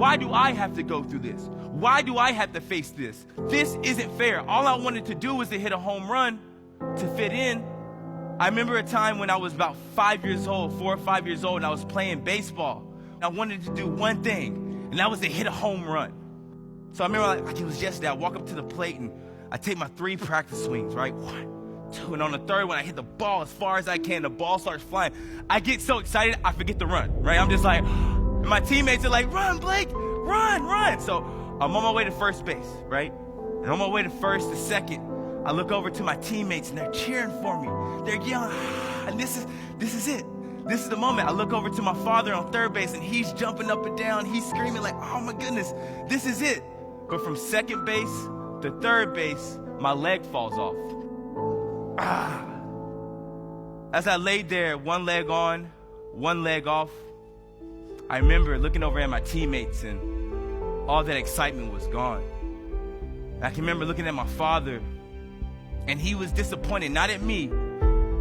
Why do I have to go through this? Why do I have to face this? This isn't fair. All I wanted to do was to hit a home run to fit in. I remember a time when I was about 5 years old, 4 or 5 years old, and I was playing baseball. I wanted to do one thing, and that was to hit a home run. So I remember like it was yesterday, I walk up to the plate and I take my 3 practice swings, right? 1, 2, and on the third one, I hit the ball as far as I can. The ball starts flying. I get so excited, I forget to run, right? I'm just like, and my teammates are like, run, Blake, run, run. So I'm on my way to first base, right? And on my way to first, to second, I look over to my teammates and they're cheering for me. They're yelling, and this is it. This is the moment. I look over to my father on third base and he's jumping up and down. He's screaming like, oh my goodness, this is it. But from second base to third base, my leg falls off. As I laid there, one leg on, one leg off, I remember looking over at my teammates and all that excitement was gone. I can remember looking at my father and he was disappointed, not at me,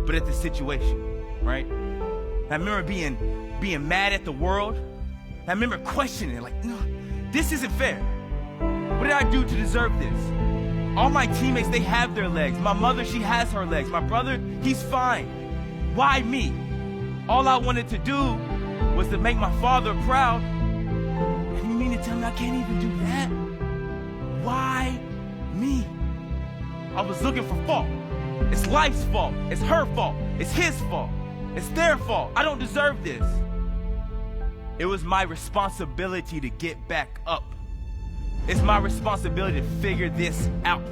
but at the situation, right? I remember being mad at the world. I remember questioning it, like, no, this isn't fair. What did I do to deserve this? All my teammates, they have their legs. My mother, she has her legs. My brother, he's fine. Why me? All I wanted to do was to make my father proud. And you mean to tell me I can't even do that? Why me? I was looking for fault. It's life's fault. It's her fault. It's his fault. It's their fault. I don't deserve this. It was my responsibility to get back up. It's my responsibility to figure this out.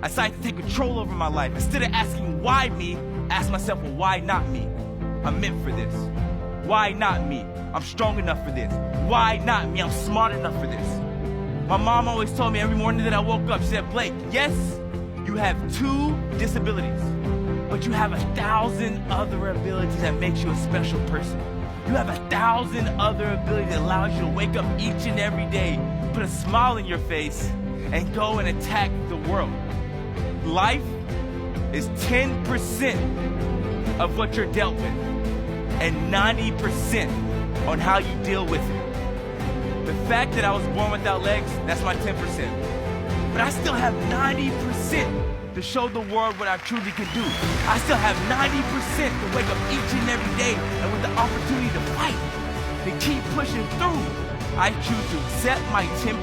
I decided to take control over my life. Instead of asking why me, ask myself, well, why not me? I'm meant for this. Why not me? I'm strong enough for this. Why not me? I'm smart enough for this. My mom always told me every morning that I woke up, she said, Blake, yes, you have 2 disabilities, but you have 1,000 other abilities that makes you a special person. You have 1,000 other abilities that allows you to wake up each and every day, put a smile in your face, and go and attack the world. Life is 10% of what you're dealt with, and 90% on how you deal with it. The fact that I was born without legs, that's my 10%. But I still have 90% to show the world what I truly can do. I still have 90% to wake up each and every day and with the opportunity to fight, to keep pushing through. I choose to accept my 10%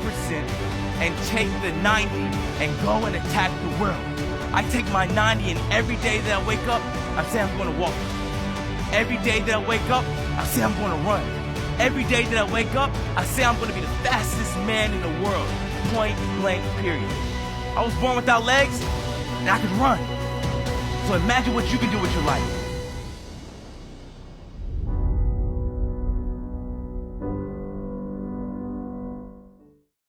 and take the 90 and go and attack the world. I take my 90 and every day that I wake up, I say I'm gonna walk. Every day that I wake up, I say I'm gonna run. Every day that I wake up, I say I'm gonna be the fastest man in the world. Point blank, period. I was born without legs, and I can run. So imagine what you can do with your life.